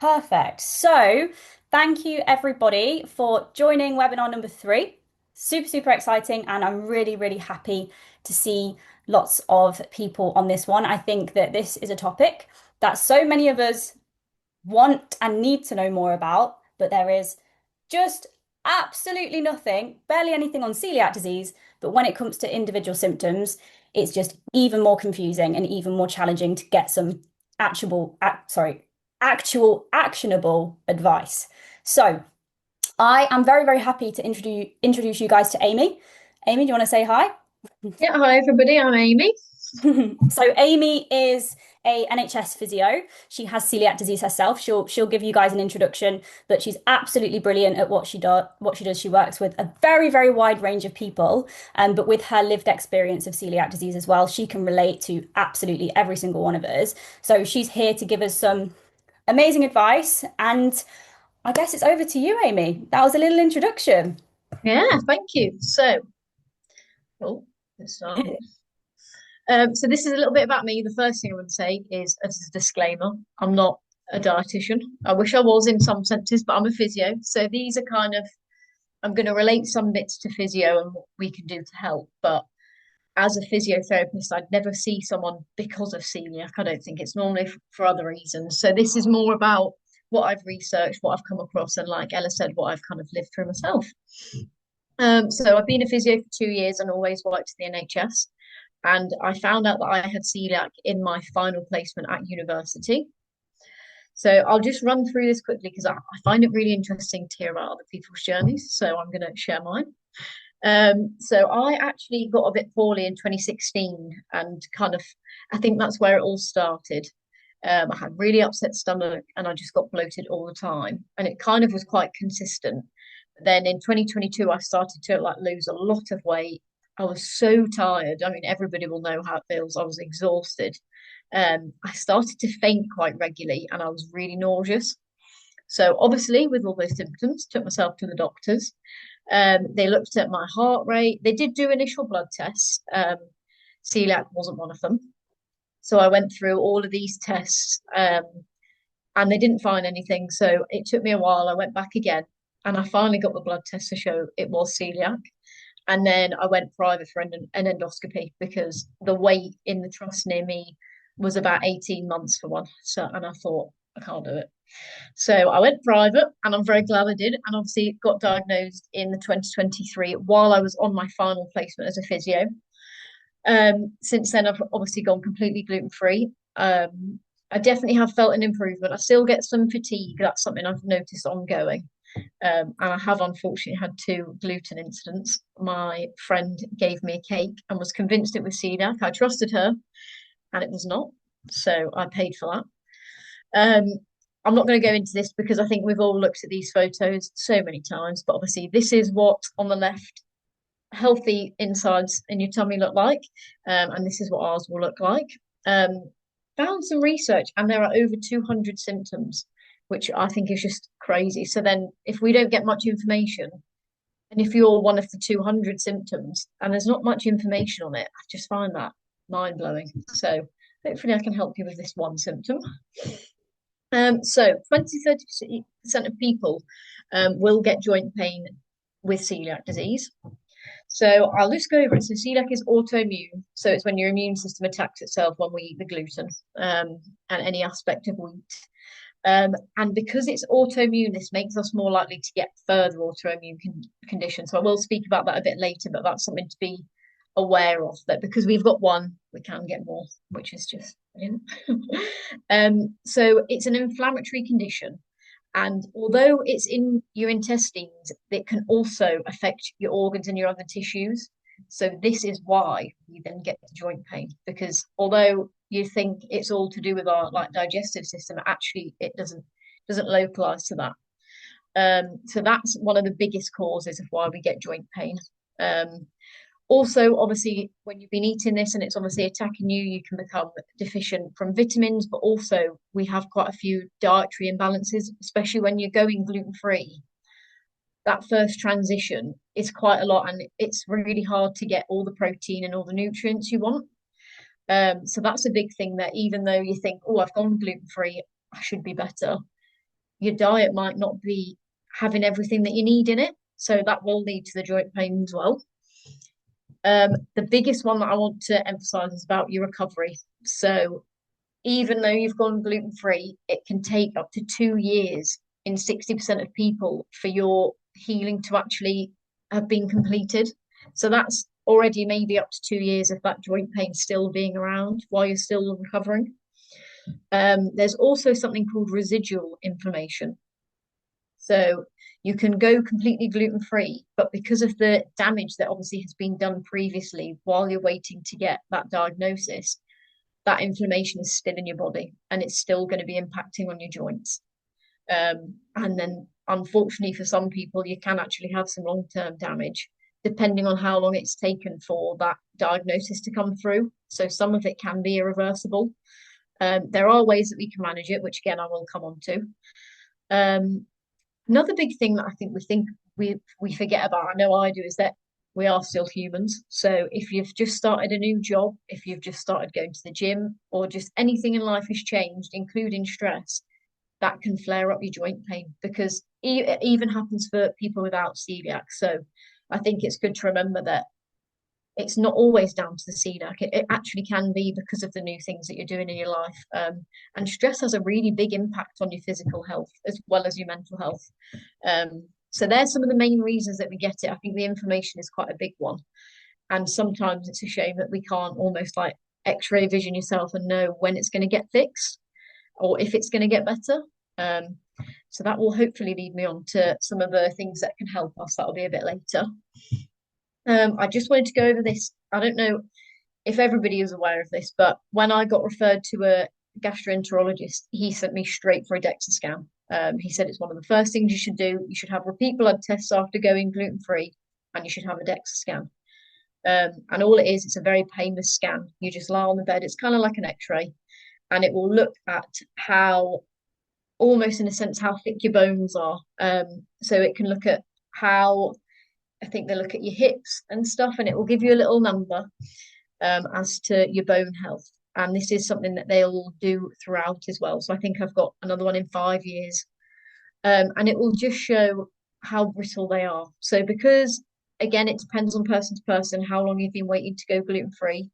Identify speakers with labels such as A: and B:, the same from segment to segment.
A: Perfect. So, thank you everybody for joining webinar number three. Super, super exciting. And I'm really, really happy to see lots of people on this one. I think that this is a topic that so many of us want and need to know more about, but there is just absolutely nothing, barely anything on celiac disease. But when it comes to individual symptoms, it's just even more confusing and even more challenging to get some actual actionable advice. So I am very, very happy to introduce you guys to Amy. Amy, do you want to say hi?
B: Yeah, hi everybody, I'm Amy.
A: So Amy is a NHS physio. She has celiac disease herself. She'll give you guys an introduction, but she's absolutely brilliant at what she does. What she does, she works with a very, very wide range of people, but with her lived experience of celiac disease as well, she can relate to absolutely every single one of us. So she's here to give us some amazing advice, and I guess it's over to you, Amy. That was a little introduction.
B: Yeah, thank you. Oh, let's start. So this is a little bit about me. The first thing I would say is, as a disclaimer, I'm not a dietitian. I wish I was in some senses, but I'm a physio. So these are kind of, I'm going to relate some bits to physio and what we can do to help. But as a physiotherapist, I'd never see someone because of celiac. I don't think it's normally for other reasons. So this is more about what I've researched, what I've come across, and like Ella said, what I've kind of lived through myself. So I've been a physio for 2 years and always worked in the NHS. And I found out that I had celiac in my final placement at university. So I'll just run through this quickly because I find it really interesting to hear about other people's journeys. So I'm going to share mine. So I actually got a bit poorly in 2016 and kind of, I think that's where it all started. I had really upset stomach and I just got bloated all the time. And it kind of was quite consistent. But then in 2022, I started to like lose a lot of weight. I was so tired. I mean, everybody will know how it feels. I was exhausted. I started to faint quite regularly and I was really nauseous. So obviously, with all those symptoms, took myself to the doctors. They looked at my heart rate. They did do initial blood tests. Celiac wasn't one of them. So I went through all of these tests and they didn't find anything. So it took me a while. I went back again and I finally got the blood test to show it was celiac. And then I went private for an endoscopy because the wait in the trust near me was about 18 months for one. So, and I thought, I can't do it. So I went private and I'm very glad I did. And obviously got diagnosed in the 2023 while I was on my final placement as a physio. Since then, I've obviously gone completely gluten free. I definitely have felt an improvement. I still get some fatigue. That's something I've noticed ongoing. And I have unfortunately had two gluten incidents. My friend gave me a cake and was convinced it was celiac. I trusted her, and it was not. So I paid for that. Um, I'm not going to go into this because I think we've all looked at these photos so many times. But obviously, this is what on the left healthy insides in your tummy look like, and this is what ours will look like. Um, Found some research, and there are over 200 symptoms, which I think is just crazy. So then, if we don't get much information, and if you're one of the 200 symptoms, and there's not much information on it, I just find that mind blowing. So hopefully, I can help you with this one symptom. So 20-30% of people will get joint pain with celiac disease. So I'll just go over it. So celiac is autoimmune. So it's when your immune system attacks itself when we eat the gluten and any aspect of wheat. And because it's autoimmune, this makes us more likely to get further autoimmune conditions. So I will speak about that a bit later, but that's something to be aware of, that because we've got one, we can get more, which is just brilliant. So it's an inflammatory condition. And although it's in your intestines, it can also affect your organs and your other tissues. So this is why you then get the joint pain, because although you think it's all to do with our like digestive system, actually it doesn't localize to that. So that's one of the biggest causes of why we get joint pain. Um, Also, obviously, when you've been eating this and it's obviously attacking you, you can become deficient from vitamins, but also we have quite a few dietary imbalances, especially when you're going gluten free. That first transition is quite a lot, and it's really hard to get all the protein and all the nutrients you want. So that's a big thing that even though you think, oh, I've gone gluten free, I should be better. your diet might not be having everything that you need in it. So that will lead to the joint pain as well. The biggest one that I want to emphasize is about your recovery. So even though you've gone gluten free, it can take up to 2 years in 60% of people for your healing to actually have been completed. So that's already maybe up to 2 years of that joint pain still being around while you're still recovering. There's also something called residual inflammation. So you can go completely gluten free, but because of the damage that obviously has been done previously while you're waiting to get that diagnosis, that inflammation is still in your body and it's still going to be impacting on your joints. And then, unfortunately, for some people, you can actually have some long term damage depending on how long it's taken for that diagnosis to come through. So, some of it can be irreversible. There are ways that we can manage it, which again, I will come on to. Um, Another big thing that I think we forget about, I know I do, is that we are still humans. So if you've just started a new job, if you've just started going to the gym, or just anything in life has changed, including stress, that can flare up your joint pain because it even happens for people without celiac. So I think it's good to remember that it's not always down to the celiac. It actually can be because of the new things that you're doing in your life. And stress has a really big impact on your physical health as well as your mental health. So there's some of the main reasons that we get it. I think the information is quite a big one. And sometimes it's a shame that we can't almost like x-ray vision yourself and know when it's going to get fixed or if it's going to get better. Um, so that will hopefully lead me on to some of the things that can help us. That'll be a bit later. I just wanted to go over this. I don't know if everybody is aware of this, but when I got referred to a gastroenterologist, he sent me straight for a DEXA scan. He said it's one of the first things you should do. You should have repeat blood tests after going gluten free, and you should have a DEXA scan. And all it is, it's a very painless scan. You just lie on the bed. It's kind of like an X-ray, and it will look at how, almost in a sense, how thick your bones are. So it can look at how, I think they look at your hips and stuff, and it will give you a little number as to your bone health. And this is something that they'll do throughout as well. So I think I've got another one in 5 years. And it will just show how brittle they are. So because again, it depends on person to person how long you've been waiting to go gluten free,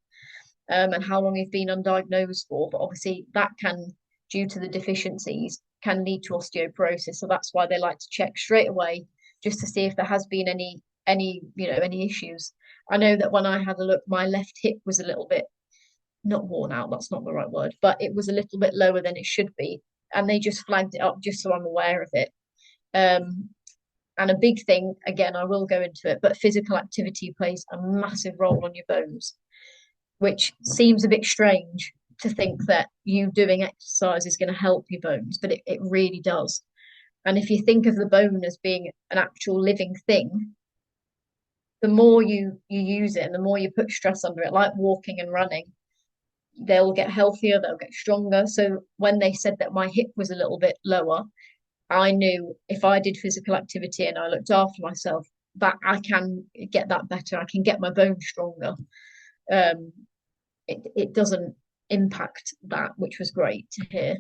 B: and how long you've been undiagnosed for. But obviously, that can, due to the deficiencies, can lead to osteoporosis. So that's why they like to check straight away just to see if there has been any issues. I know that when I had a look, my left hip was a little bit not worn out, that's not the right word, but it was a little bit lower than it should be. And they just flagged it up just so I'm aware of it. Um, and a big thing, again, I will go into it, but physical activity plays a massive role on your bones, which seems a bit strange to think that you doing exercise is going to help your bones, but it really does. And if you think of the bone as being an actual living thing, the more you use it and the more you put stress under it, like walking and running, they'll get healthier, they'll get stronger. So when they said that my hip was a little bit lower, I knew if I did physical activity and I looked after myself, that I can get that better. I can get my bones stronger. Um, it doesn't impact that, which was great to hear.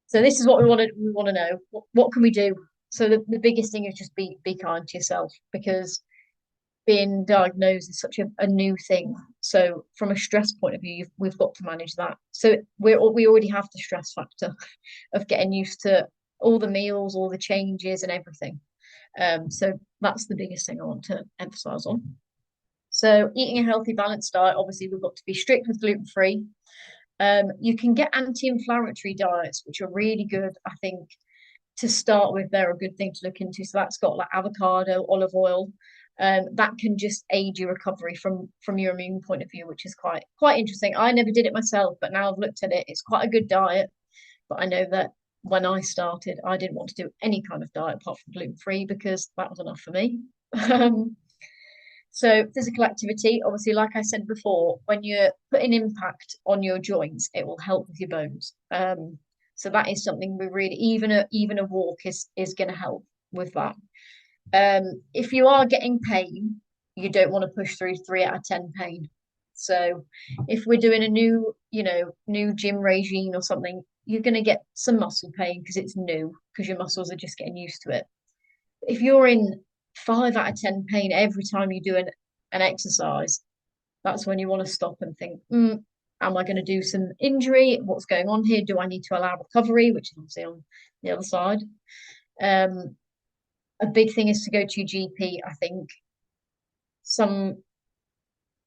B: So this is what we want to know. What can we do? So the biggest thing is just be kind to yourself because being diagnosed is such a new thing. So from a stress point of view, we've got to manage that. So we already have the stress factor of getting used to all the meals, all the changes, and everything. So that's the biggest thing I want to emphasize on. So eating a healthy, balanced diet, obviously we've got to be strict with gluten free. You can get anti-inflammatory diets, which are really good. I think to start with, they're a good thing to look into. So that's got like avocado, olive oil. That can just aid your recovery from your immune point of view, which is quite interesting. I never did it myself, but now I've looked at it, it's quite a good diet. But I know that when I started, I didn't want to do any kind of diet apart from gluten free because that was enough for me. So physical activity, obviously, like I said before, when you're putting impact on your joints, it will help with your bones. So that is something we really, even a walk is going to help with that. If you are getting pain, you don't want to push through 3 out of 10 pain. So if we're doing a new gym regime or something, you're going to get some muscle pain because it's new, because your muscles are just getting used to it. If you're in 5 out of 10 pain every time you do an exercise, that's when you want to stop and think, am I going to do some injury? What's going on here? Do I need to allow recovery, which is obviously on the other side? Um, a big thing is to go to your GP. I think some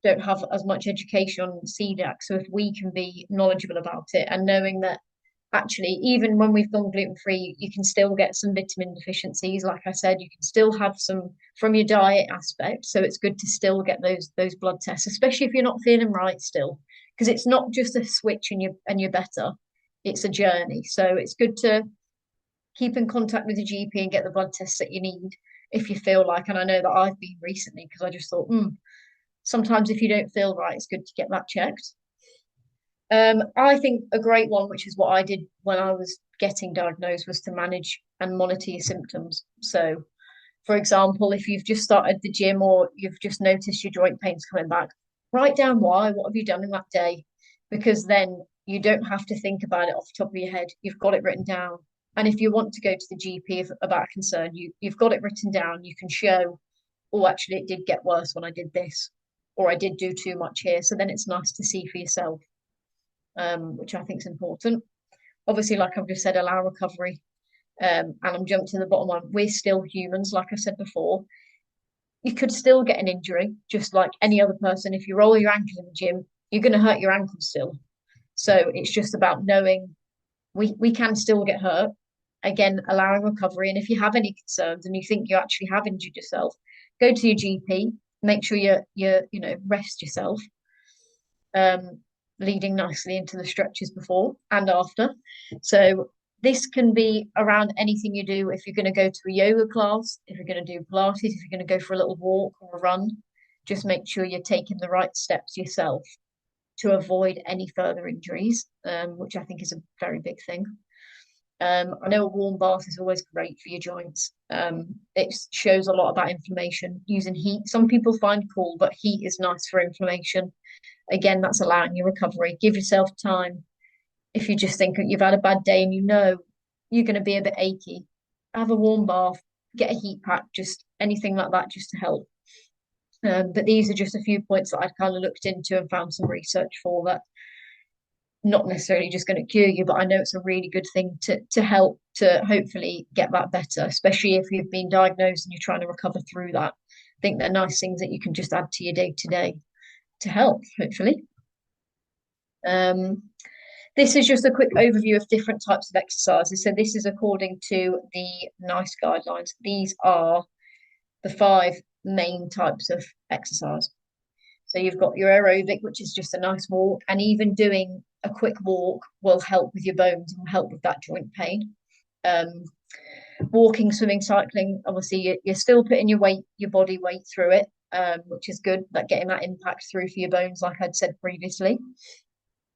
B: don't have as much education on celiac. So if we can be knowledgeable about it and knowing that actually, even when we've gone gluten free, you can still get some vitamin deficiencies. Like I said, you can still have some from your diet aspect. So it's good to still get those blood tests, especially if you're not feeling right still, because it's not just a switch and you're better. It's a journey. So it's good to keep in contact with the GP and get the blood tests that you need if you feel like. And I know that I've been recently because I just thought, sometimes if you don't feel right, it's good to get that checked. I think a great one, which is what I did when I was getting diagnosed, was to manage and monitor your symptoms. So, for example, if you've just started the gym or you've just noticed your joint pain's coming back, write down why. What have you done in that day? Because then you don't have to think about it off the top of your head. You've got it written down. And if you want to go to the GP about a concern, you've got it written down. You can show, oh, actually, it did get worse when I did this, or I did do too much here. So then it's nice to see for yourself, which I think is important. Obviously, like I've just said, allow recovery. And I'm jumped to the bottom one. We're still humans, like I said before. You could still get an injury, just like any other person. If you roll your ankle in the gym, you're going to hurt your ankle still. So it's just about knowing we can still get hurt. Again, allowing recovery. And if you have any concerns and you think you actually have injured yourself, go to your GP. Make sure you rest yourself. Um, Leading nicely into the stretches before and after. So this can be around anything you do. If you're going to go to a yoga class, if you're going to do Pilates, if you're going to go for a little walk or a run, just make sure you're taking the right steps yourself to avoid any further injuries, which I think is a very big thing. I know a warm bath is always great for your joints. It shows a lot about inflammation using heat. Some people find cool, but heat is nice for inflammation. Again, that's allowing your recovery. Give yourself time. If you just think you've had a bad day and you know you're going to be a bit achy, have a warm bath, get a heat pack, just anything like that, just to help. But these are just a few points that I've kind of looked into and found some research for that. Not necessarily just going to cure you, but I know it's a really good thing to help to hopefully get that better, especially if you've been diagnosed and you're trying to recover through that. I think they're nice things that you can just add to your day to day to help, hopefully. Um, this is just a quick overview of different types of exercises. So this is according to the NICE guidelines. These are the 5 main types of exercise. So you've got your aerobic, which is just a nice walk, and even doing a quick walk will help with your bones and help with that joint pain. Um, Walking, swimming, cycling, obviously you're still putting your body weight through it, which is good, like getting that impact through for your bones, like I'd said previously.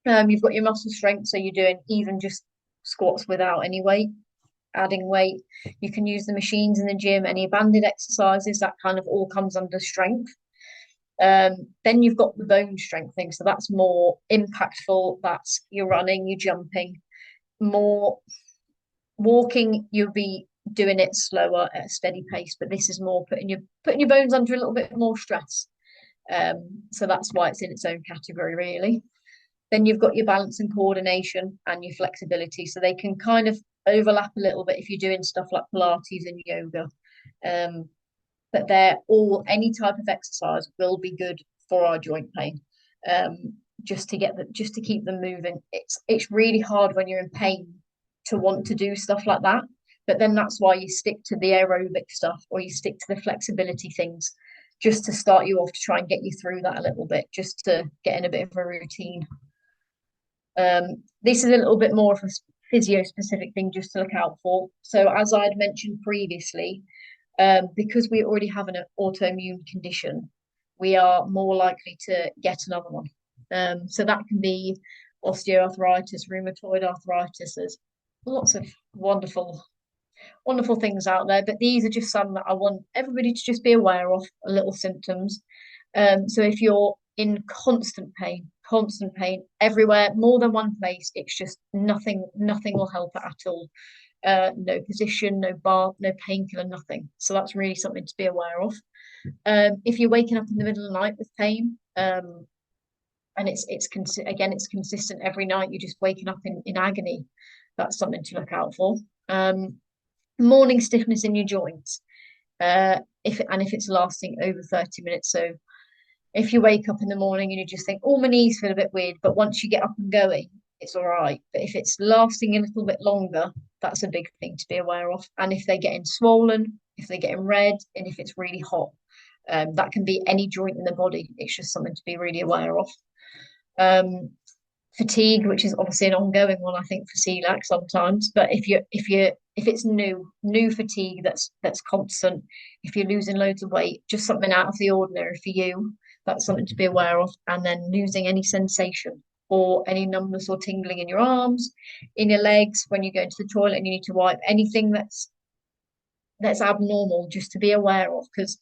B: You've got your muscle strength, so you're doing even just squats without any weight, adding weight. You can use the machines in the gym, any banded exercises, that kind of all comes under strength. Then you've got the bone strengthening, so that's more impactful. That's you're running, you're jumping, more walking. You'll be doing it slower at a steady pace, but this is more putting your bones under a little bit more stress. So that's why it's in its own category, really. Then you've got your balance and coordination and your flexibility, so they can kind of overlap a little bit if you're doing stuff like Pilates and yoga. But they're all any type of exercise will be good for our joint pain. Just to keep them moving. It's really hard when you're in pain to want to do stuff like that. But then that's why you stick to the aerobic stuff or you stick to the flexibility things just to start you off to try and get you through that a little bit, just to get in a bit of a routine. This is a little bit more of a physio specific thing just to look out for. So as I'd mentioned previously, because we already have an autoimmune condition, we are more likely to get another one. So that can be osteoarthritis, rheumatoid arthritis. There's lots of wonderful, wonderful things out there, but these are just some that I want everybody to just be aware of, little symptoms. So if you're in constant pain, constant pain everywhere, more than one place. It's just nothing will help it at all. No position, no bar, no painkiller, nothing. So that's really something to be aware of. If you're waking up in the middle of the night with pain, and again it's consistent every night, you're just waking up in agony. That's something to look out for. Morning stiffness in your joints. If it's lasting over 30 minutes. So if you wake up in the morning and you just think, oh, my knees feel a bit weird, but once you get up and going, it's all right. But if it's lasting a little bit longer, that's a big thing to be aware of. And if they're getting swollen, if they're getting red, and if it's really hot, that can be any joint in the body. It's just something to be really aware of. Um, Fatigue, which is obviously an ongoing one, I think, for celiac sometimes. But if it's new fatigue that's constant, if you're losing loads of weight, just something out of the ordinary for you, that's something to be aware of. And then losing any sensation or any numbness or tingling in your arms, in your legs when you go into the toilet and you need to wipe, anything that's abnormal, just to be aware of, because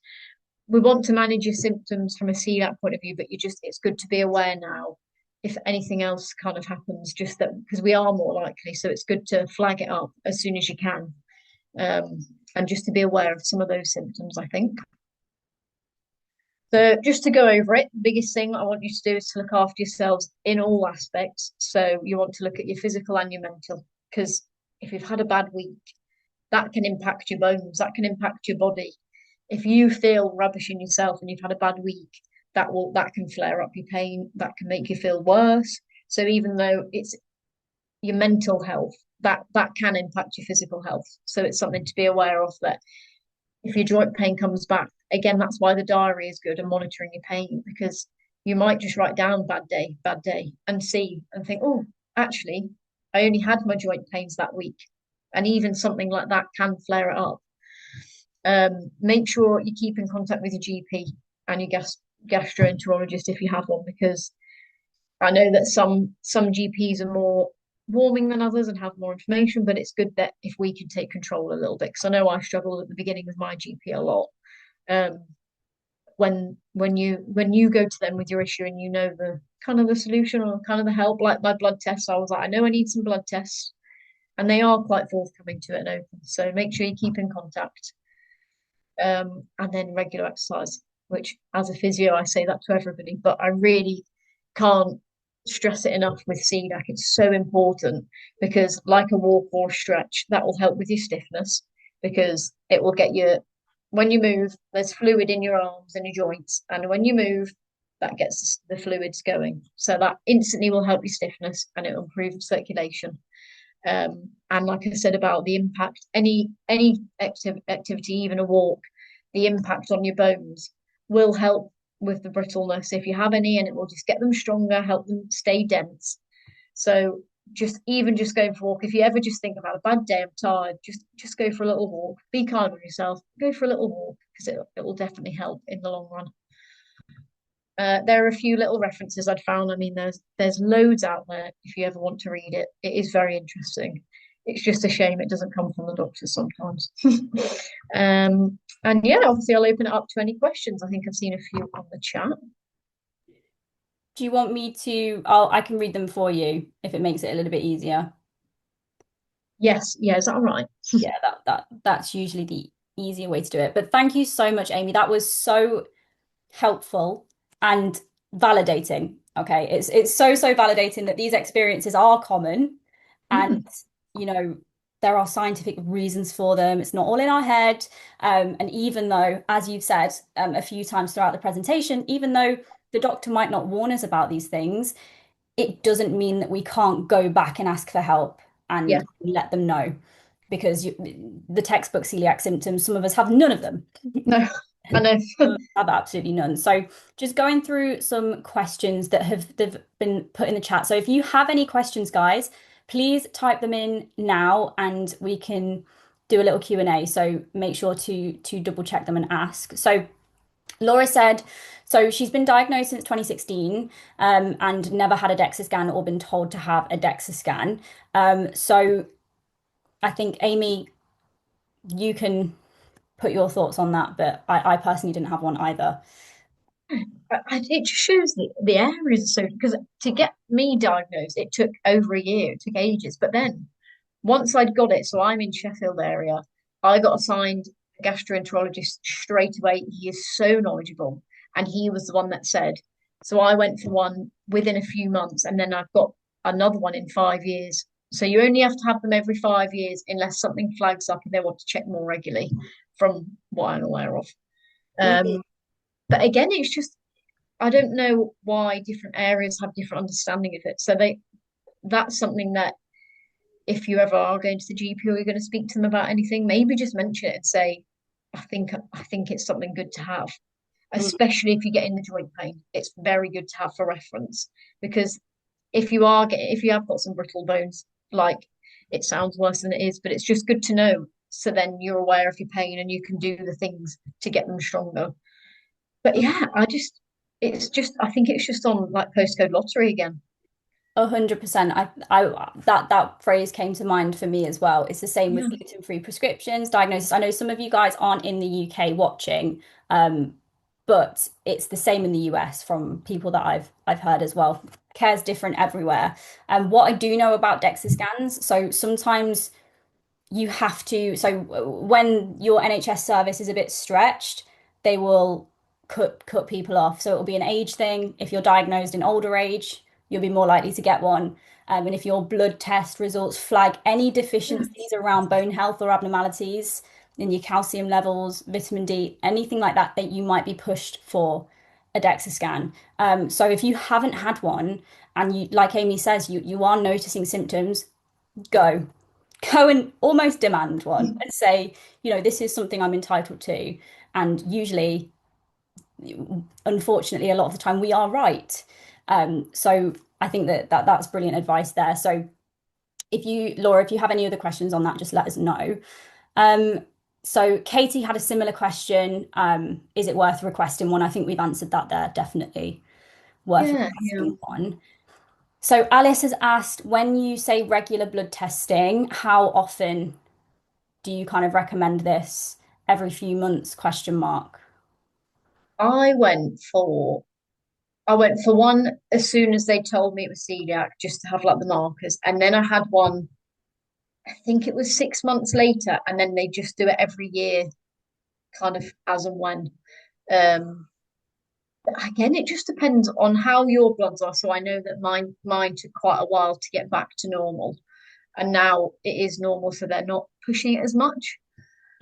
B: we want to manage your symptoms from a celiac point of view, but it's good to be aware now if anything else kind of happens, just that because we are more likely. So it's good to flag it up as soon as you can, um, and just to be aware of some of those symptoms, I think. So just to go over it, the biggest thing I want you to do is to look after yourselves in all aspects. So you want to look at your physical and your mental, because if you've had a bad week, that can impact your bones, that can impact your body. If you feel rubbish in yourself and you've had a bad week, that can flare up your pain, that can make you feel worse. So even though it's your mental health, that can impact your physical health. So it's something to be aware of, that if your joint pain comes back, again, that's why the diary is good and monitoring your pain, because you might just write down bad day, and see and think, oh, actually, I only had my joint pains that week. And even something like that can flare it up. Make sure you keep in contact with your GP and your gastroenterologist if you have one, because I know that some GPs are more warming than others and have more information, but it's good that if we can take control a little bit, because I know I struggled at the beginning with my GP a lot. Um, when you go to them with your issue and you know the kind of the solution or kind of the help, like my blood tests, I was like, I know I need some blood tests, and they are quite forthcoming to it and open. So make sure you keep in contact. And then regular exercise, which as a physio, I say that to everybody, but I really can't stress it enough with celiac. It's so important, because like a walk or a stretch, that will help with your stiffness, because it will get you, when you move, there's fluid in your arms and your joints. And when you move, that gets the fluids going. So that instantly will help your stiffness and it will improve circulation. And like I said about the impact, any activity, even a walk, the impact on your bones will help with the brittleness if you have any, and it will just get them stronger, help them stay dense. So just going for a walk. If you ever just think about a bad day, I'm tired, just go for a little walk. Be kind with yourself. Go for a little walk, because it will definitely help in the long run. There are a few little references I'd found. I mean, there's loads out there if you ever want to read it. It is very interesting. It's just a shame it doesn't come from the doctors sometimes. And yeah, obviously I'll open it up to any questions. I think I've seen a few on the chat.
A: Do you want me to? I can read them for you if it makes it a little bit easier.
B: Yes, yeah, is that all right?
A: Yeah, that's usually the easier way to do it. But thank you so much, Amy. That was so helpful and validating. Okay, it's so validating that these experiences are common, and
B: Mm,
A: you know there are scientific reasons for them. It's not all in our head. And even though, as you've said a few times throughout the presentation, even though the doctor might not warn us about these things, it doesn't mean that we can't go back and ask for help
B: yeah,
A: and let them know. Because the textbook celiac symptoms, some of us have none of them.
B: no, I know.
A: Have absolutely none. So just going through some questions that they've been put in the chat. So if you have any questions, guys, please type them in now and we can do a little Q&A. So make sure to double check them and ask. So Laura said, so she's been diagnosed since 2016 and never had a DEXA scan or been told to have a DEXA scan. So I think Amy, you can put your thoughts on that, but I personally didn't have one either.
B: It just shows the areas are so, because to get me diagnosed, it took over a year, it took ages. But then once I'd got it, so I'm in Sheffield area, I got assigned a gastroenterologist straight away. He is so knowledgeable. And he was the one that said, so I went for one within a few months, and then I've got another one in 5 years. So you only have to have them every 5 years unless something flags up and they want to check more regularly, from what I'm aware of.
A: Mhm.
B: Um, but again, it's just I don't know why different areas have different understanding of it. So that's something that if you ever are going to the GP or you're going to speak to them about anything, maybe just mention it and say, I think it's something good to have,
A: Mm.
B: especially if you get in the joint pain. It's very good to have for reference because if you have got some brittle bones, like it sounds worse than it is, but it's just good to know. So then you're aware of your pain and you can do the things to get them stronger. But yeah, I think it's just on like postcode lottery again.
A: 100%. That phrase came to mind for me as well. It's the same
B: Yeah.
A: with gluten-free prescriptions, diagnosis. I know some of you guys aren't in the UK watching, but it's the same in the US from people that I've heard as well. Care's different everywhere. And what I do know about DEXA scans, so sometimes you have to, so when your NHS service is a bit stretched, they will cut people off. So it'll be an age thing. If you're diagnosed in older age, you'll be more likely to get one. And if your blood test results flag any deficiencies around bone health or abnormalities in your calcium levels, vitamin D, anything like that, that you might be pushed for a DEXA scan. So if you haven't had one and you, like Amy says, you are noticing symptoms, go go and almost demand one and say, this is something I'm entitled to. And usually, unfortunately, a lot of the time we are right. So I think that's brilliant advice there. So Laura, if you have any other questions on that, just let us know. Um, so Katie had a similar question. Is it worth requesting one? I think we've answered that there. Definitely worth
B: Yeah, yeah.
A: requesting one. So Alice has asked, when you say regular blood testing, how often do you kind of recommend this? Every few months, question mark.
B: I went for I went for one as soon as they told me it was celiac, just to have like the markers. And then I had one, I think it was 6 months later, and then they just do it every year, kind of as and when. Um, Again, it just depends on how your bloods are. So I know that mine took quite a while to get back to normal, and now it is normal, so they're not pushing it as much.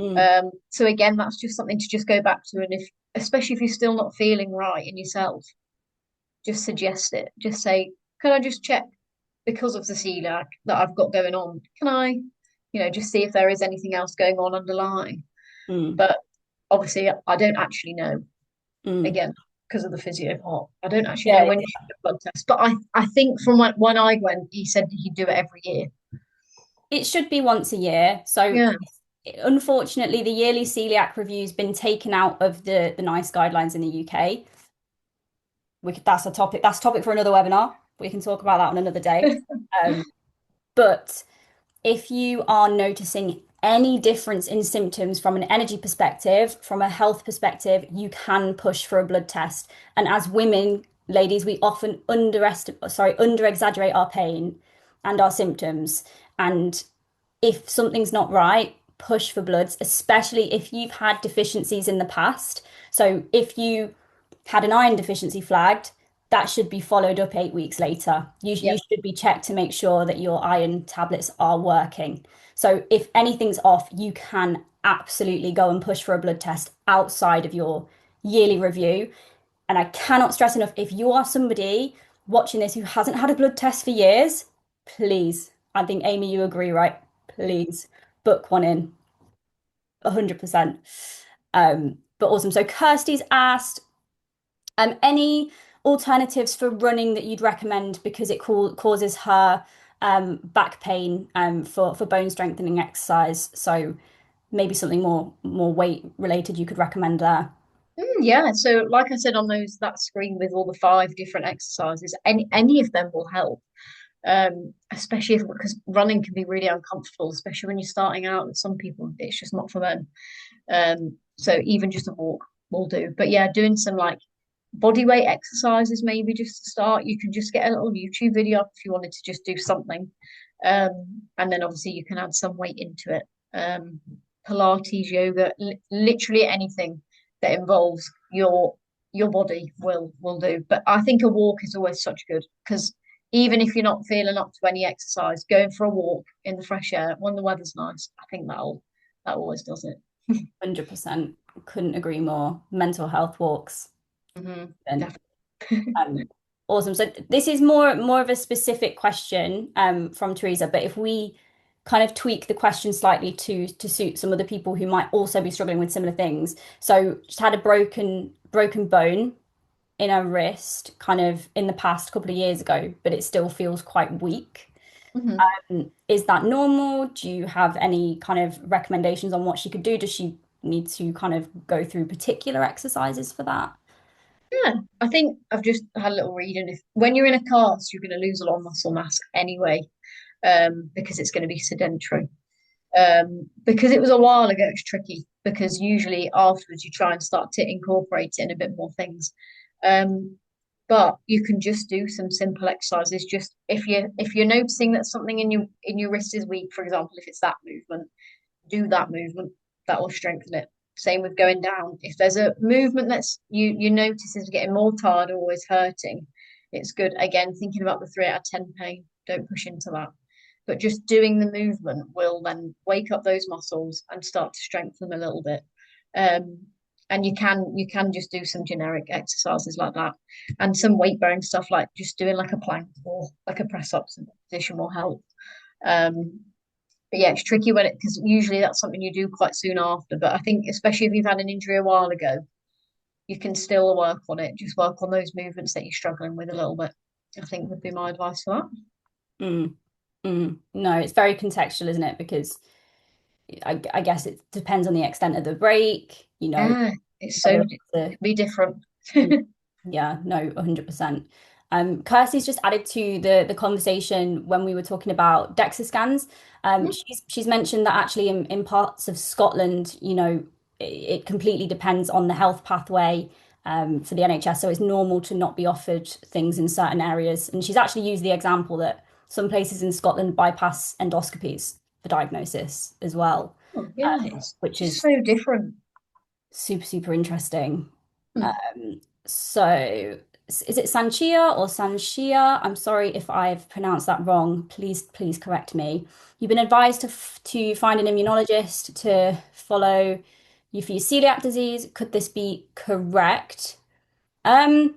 A: Mm,
B: So again, that's just something to just go back to, and if especially if you're still not feeling right in yourself, just suggest it. Just say, "Can I just check because of the celiac that I've got going on? Can I, just see if there is anything else going on underlying?"
A: mm,
B: But obviously, I don't actually know.
A: mm.
B: Again, because of the physio part, I don't actually know
A: Yeah,
B: when you should get a blood test. But I think from when I went, he said that he'd do it every year.
A: it should be once a year. So
B: Yeah.
A: unfortunately, the yearly celiac review's been taken out of the NICE guidelines in the UK. That's a topic. That's a topic for another webinar. We can talk about that on another day. Um, but if you are noticing any difference in symptoms from an energy perspective, from a health perspective, you can push for a blood test. And as women, ladies, we often under exaggerate our pain and our symptoms. And if something's not right, push for bloods, especially if you've had deficiencies in the past. So if you had an iron deficiency flagged, that should be followed up 8 weeks later. You
B: Yep.
A: should be checked to make sure that your iron tablets are working. So if anything's off, you can absolutely go and push for a blood test outside of your yearly review. And I cannot stress enough, if you are somebody watching this who hasn't had a blood test for years, please, I think Amy, you agree, right? Please book one in 100%. But awesome. So Kirsty's asked, any alternatives for running that you'd recommend because it causes her back pain for bone strengthening exercise. So maybe something more weight related you could recommend there.
B: Yeah, so like I said on that screen with all the 5 different exercises, any of them will help. Especially because running can be really uncomfortable, especially when you're starting out. With some people, it's just not for them. So even just a walk will do. But yeah, doing some like body weight exercises, maybe just to start. You can just get a little YouTube video up if you wanted to just do something. And then obviously you can add some weight into it. Um, Pilates, yoga, literally anything that involves your body will do. But I think a walk is always such good because even if you're not feeling up to any exercise, going for a walk in the fresh air when the weather's nice, I think that always does it.
A: 100%. Couldn't agree more. Mental health walks. And
B: Definitely.
A: awesome. So this is more of a specific question from Teresa, but if we kind of tweak the question slightly to suit some of the people who might also be struggling with similar things. So just had a broken bone in her wrist kind of in the past couple of years ago, but it still feels quite weak.
B: Mhm.
A: Is that normal? Do you have any kind of recommendations on what she could do? Does she need to kind of go through particular exercises for that?
B: Yeah, I think I've just had a little read, and if when you're in a cast, you're going to lose a lot of muscle mass anyway, because it's going to be sedentary. Because it was a while ago, it's tricky because usually afterwards you try and start to incorporate in a bit more things. Um, but you can just do some simple exercises. Just if you're noticing that something in your wrist is weak, for example, if it's that movement, do that movement. That will strengthen it. Same with going down. If there's a movement that's you notice is getting more tired or is hurting, it's good. Again, thinking about the 3 out of 10 pain, don't push into that. But just doing the movement will then wake up those muscles and start to strengthen them a little bit. Um, and you can just do some generic exercises like that, and some weight bearing stuff like just doing like a plank or like a press up position will help. Um, but yeah, it's tricky when it because usually that's something you do quite soon after. But I think especially if you've had an injury a while ago, you can still work on it. Just work on those movements that you're struggling with a little bit. I think would be my advice for that.
A: Mm, No, it's very contextual, isn't it? Because I guess it depends on the extent of the break,
B: Yeah, it's so
A: whether
B: it
A: it's a,
B: can be different.
A: yeah, no, 100%. Kirsty's just added to the conversation when we were talking about DEXA scans. She's mentioned that actually in parts of Scotland, it completely depends on the health pathway for the NHS. So it's normal to not be offered things in certain areas. And she's actually used the example that some places in Scotland bypass endoscopies for diagnosis as well,
B: Oh, yeah, it's
A: which
B: just
A: is
B: so different.
A: super, super interesting.
B: Hmm.
A: So is it Sanchia or Sanchia? I'm sorry if I've pronounced that wrong. Please correct me. You've been advised to find an immunologist to follow you for your celiac disease. Could this be correct? Um,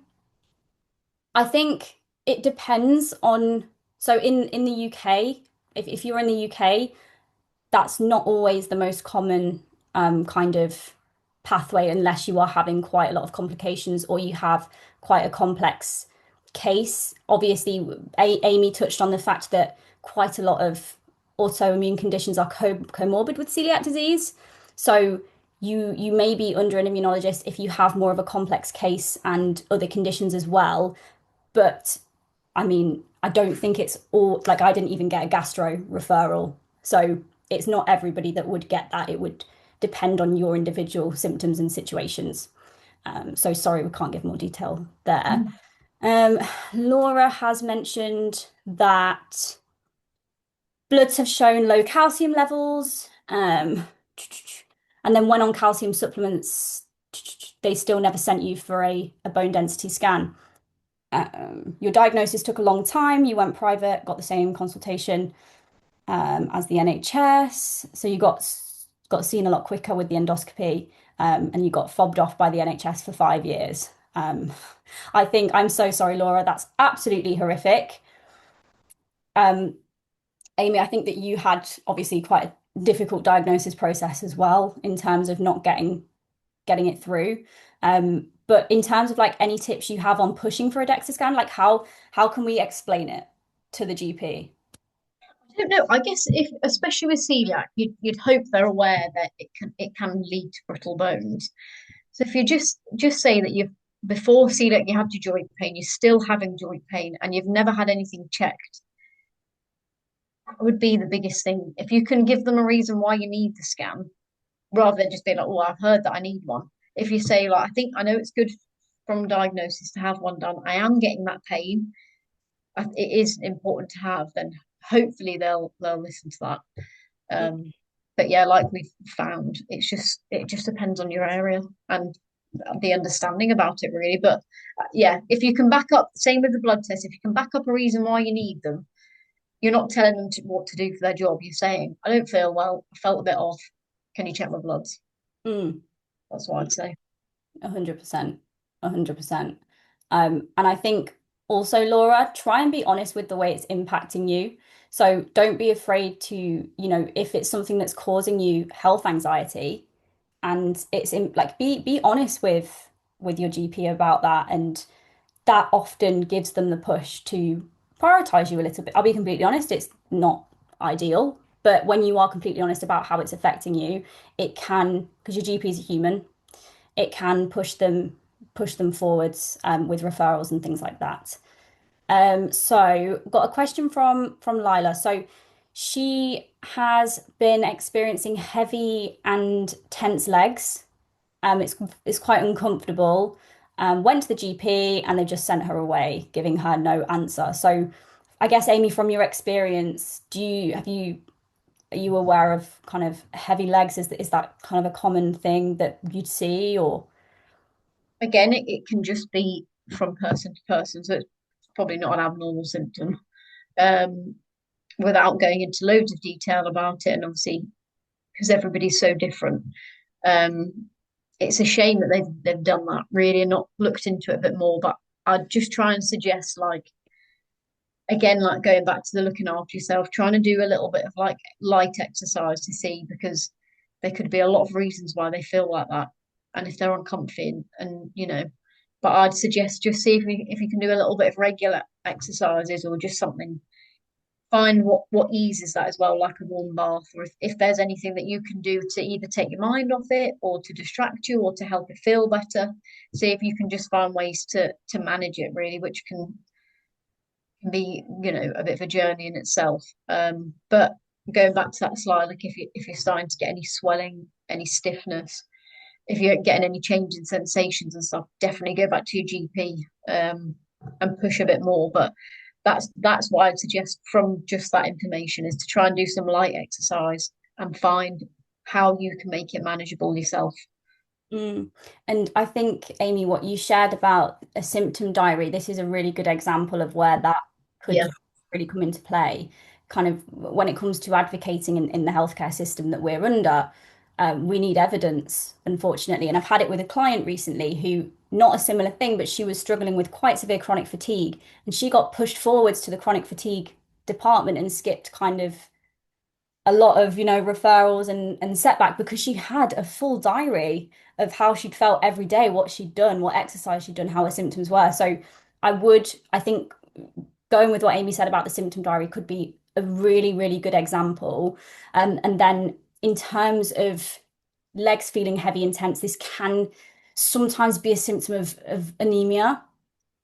A: I think it depends on, so in the UK, if you're in the UK, that's not always the most common kind of pathway unless you are having quite a lot of complications or you have quite a complex case. Obviously, Amy touched on the fact that quite a lot of autoimmune conditions are comorbid with celiac disease. So you may be under an immunologist if you have more of a complex case and other conditions as well. But I mean, I don't think it's all like I didn't even get a gastro referral. So it's not everybody that would get that. It would depend on your individual symptoms and situations. So sorry, we can't give more detail there. Um, Laura has mentioned that bloods have shown low calcium levels. And then when on calcium supplements, they still never sent you for a bone density scan. Your diagnosis took a long time. You went private, got the same consultation as the NHS, so you got seen a lot quicker with the endoscopy, and you got fobbed off by the NHS for 5 years. I think I'm so sorry, Laura. That's absolutely horrific. Um, Amy, I think that you had obviously quite a difficult diagnosis process as well in terms of not getting it through. But in terms of like any tips you have on pushing for a DEXA scan, like how can we explain it to the GP?
B: I don't know. I guess if, especially with celiac, you'd hope they're aware that it can lead to brittle bones. So if you just say that you've before celiac you had your joint pain, you're still having joint pain, and you've never had anything checked, that would be the biggest thing. If you can give them a reason why you need the scan, rather than just be like, "Oh, I've heard that I need one." If you say like, "I think I know it's good from diagnosis to have one done, I am getting that pain. It is important to have. Then hopefully they'll listen to that. Um, but yeah, like we've found, it just depends on your area and the understanding about it really. But yeah, if you can back up, same with the blood test, if you can back up a reason why you need them, you're not telling them what to do for their job. You're saying, I don't feel well, I felt a bit off. Can you check my bloods?
A: Mm.
B: That's what I'd say.
A: 100%. 100%. And I think also, Laura, try and be honest with the way it's impacting you. So don't be afraid to, if it's something that's causing you health anxiety and it's in like be honest with your GP about that. And that often gives them the push to prioritize you a little bit. I'll be completely honest, it's not ideal. But when you are completely honest about how it's affecting you, it can, because your GP is a human, it can push them forwards with referrals and things like that. So got a question from Lila. So she has been experiencing heavy and tense legs. It's quite uncomfortable. Went to the GP and they just sent her away, giving her no answer. So I guess Amy, from your experience, are you aware of kind of heavy legs? Is that kind of a common thing that you'd see or?
B: Again, it can just be from person to person, so it's probably not an abnormal symptom. Um, Without going into loads of detail about it, and obviously because everybody's so different, um, it's a shame that they've done that really and not looked into it a bit more. But I'd just try and suggest, like, again, like going back to the looking after yourself, trying to do a little bit of like light exercise to see, because there could be a lot of reasons why they feel like that. And if they're uncomfy and but I'd suggest just see if you can do a little bit of regular exercises or just something. Find what eases that as well, like a warm bath, or if there's anything that you can do to either take your mind off it or to distract you or to help it feel better. See if you can just find ways to manage it really, which can be, a bit of a journey in itself. But going back to that slide, like if you're starting to get any swelling, any stiffness, if you're getting any change in sensations and stuff, definitely go back to your GP and push a bit more. But that's what I'd suggest from just that information is to try and do some light exercise and find how you can make it manageable yourself.
A: Mm. And I think, Amy, what you shared about a symptom diary, this is a really good example of where that
B: Yeah.
A: could really come into play. Kind of when it comes to advocating in the healthcare system that we're under, we need evidence, unfortunately. And I've had it with a client recently who, not a similar thing, but she was struggling with quite severe chronic fatigue. And she got pushed forwards to the chronic fatigue department and skipped kind of a lot of, referrals and setback because she had a full diary of how she'd felt every day, what she'd done, what exercise she'd done, how her symptoms were. So I think going with what Amy said about the symptom diary could be a really, really good example. And then in terms of legs feeling heavy and tense, this can sometimes be a symptom of anemia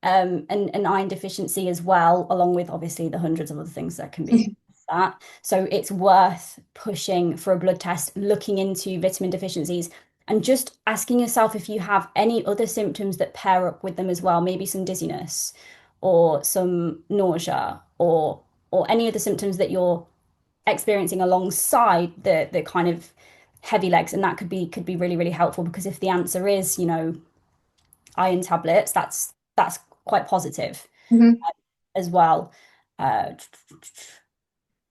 A: and iron deficiency as well, along with obviously the hundreds of other things that can be that. So it's worth pushing for a blood test, looking into vitamin deficiencies, and just asking yourself if you have any other symptoms that pair up with them as well, maybe some dizziness or some nausea or any other symptoms that you're experiencing alongside the kind of heavy legs. And that could be really, really helpful because if the answer is, iron tablets, that's quite positive
B: Mhm.
A: as well. Uh,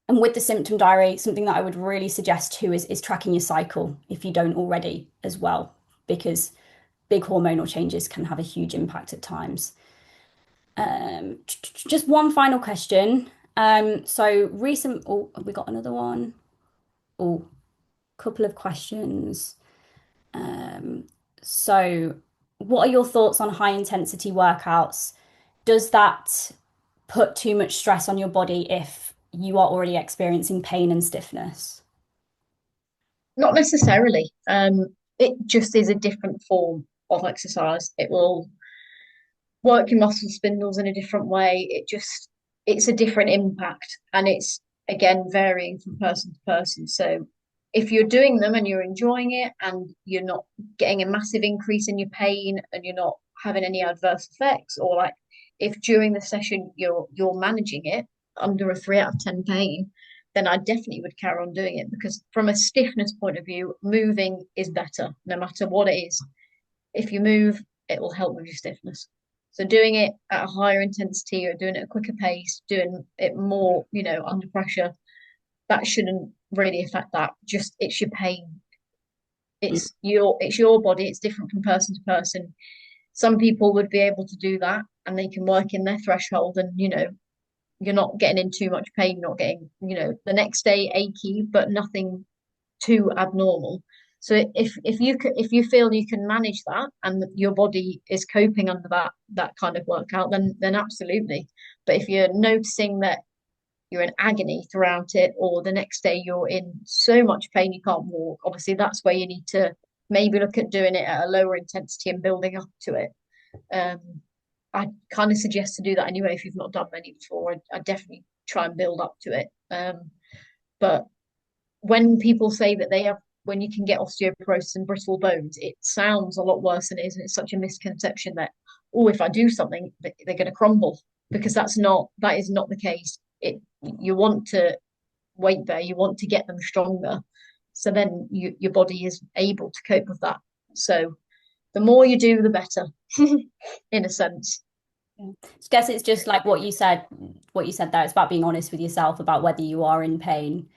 A: and with the symptom diary, something that I would really suggest too is tracking your cycle if you don't already as well, because big hormonal changes can have a huge impact at times. Just one final question. So recent, oh, have we got another one? Oh, couple of questions. Um, so what are your thoughts on high intensity workouts? Does that put too much stress on your body if you are already experiencing pain and stiffness?
B: Not necessarily. It just is a different form of exercise. It will work your muscle spindles in a different way. It's a different impact, and it's again varying from person to person. So if you're doing them and you're enjoying it and you're not getting a massive increase in your pain and you're not having any adverse effects, or like if during the session you're managing it under a 3 out of 10 pain, then I definitely would carry on doing it because from a stiffness point of view, moving is better no matter what it is. If you move, it will help with your stiffness. So doing it at a higher intensity or doing it at a quicker pace, doing it more, under pressure, that shouldn't really affect that. Just it's your pain. It's your body. It's different from person to person. Some people would be able to do that and they can work in their threshold and you're not getting in too much pain, not getting, the next day achy, but nothing too abnormal. So if you feel you can manage that and your body is coping under that kind of workout, then absolutely. But if you're noticing that you're in agony throughout it, or the next day you're in so much pain you can't walk, obviously that's where you need to maybe look at doing it at a lower intensity and building up to it. Um, I kind of suggest to do that anyway if you've not done many before. I definitely try and build up to it. But when people say that when you can get osteoporosis and brittle bones, it sounds a lot worse than it is. And it's such a misconception that, oh, if I do something, they're going to crumble because that is not the case. You want to weight bear, you want to get them stronger. So then your body is able to cope with that. So the more you do, the better, in a sense.
A: Yeah. I guess it's just like what you said there. It's about being honest with yourself about whether you are in pain.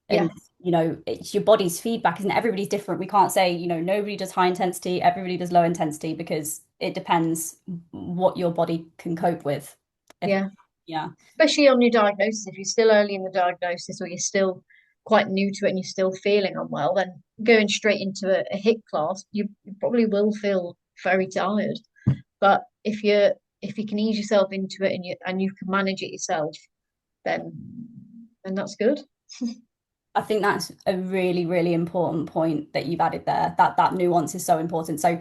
B: Yeah,
A: And, it's your body's feedback, isn't it? Everybody's different. We can't say, nobody does high intensity, everybody does low intensity because it depends what your body can cope with. If,
B: yeah.
A: yeah.
B: Especially on your diagnosis, if you're still early in the diagnosis or you're still quite new to it and you're still feeling unwell, then going straight into a HIIT class, you probably will feel very tired. But if you can ease yourself into it and you can manage it yourself, then that's good.
A: I think that's a really, really important point that you've added there. That nuance is so important. So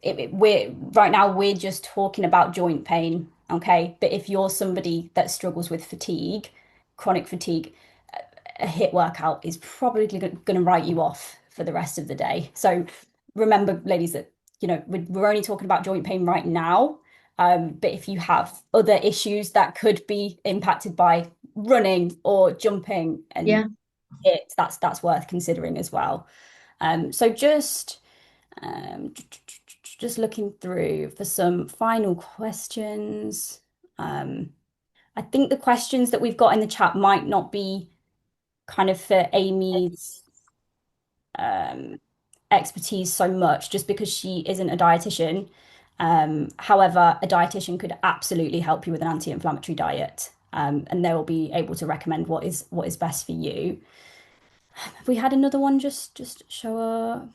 A: we're right now we're just talking about joint pain, okay? But if you're somebody that struggles with fatigue, chronic fatigue, a HIIT workout is probably going to write you off for the rest of the day. So remember, ladies, that we're only talking about joint pain right now. But if you have other issues that could be impacted by running or jumping and
B: Yeah.
A: that's worth considering as well. So um, just looking through for some final questions. Um, I think the questions that we've got in the chat might not be kind of for Amy's um, expertise so much, just because she isn't a dietitian. However, a dietitian could absolutely help you with an anti-inflammatory diet, and they will be able to recommend what is best for you. Have we had another one just show up?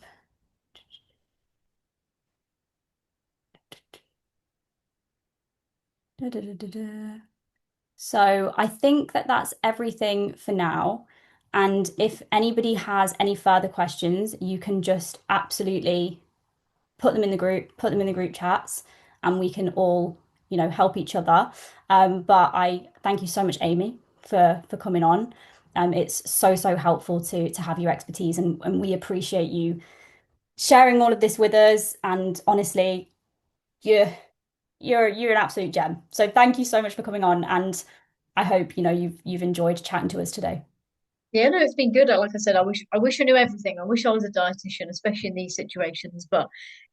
A: Da, da, da, da, da. So I think that that's everything for now. And if anybody has any further questions, you can just absolutely put them in the group chats, and we can all, help each other. But I thank you so much, Amy, for coming on. It's so helpful to have your expertise, and we appreciate you sharing all of this with us. And honestly, you're you're an absolute gem. So thank you so much for coming on, and I hope you've enjoyed chatting to us today.
B: Yeah, no, it's been good. Like I said, I wish I knew everything. I wish I was a dietitian, especially in these situations. But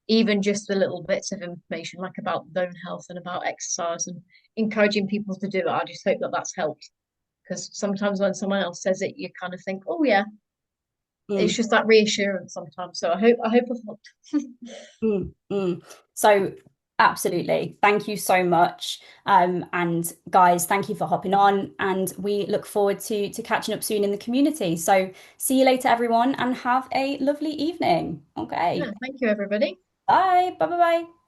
B: even just the little bits of information, like about bone health and about exercise and encouraging people to do it, I just hope that that's helped. Because sometimes when someone else says it, you kind of think, oh yeah, it's
A: Mm,
B: just that reassurance sometimes. So I hope I've helped.
A: mm. So absolutely, thank you so much. And guys, thank you for hopping on, and we look forward to catching up soon in the community. So see you later, everyone, and have a lovely evening. Okay,
B: Yeah, thank you, everybody.
A: bye, bye, bye, bye.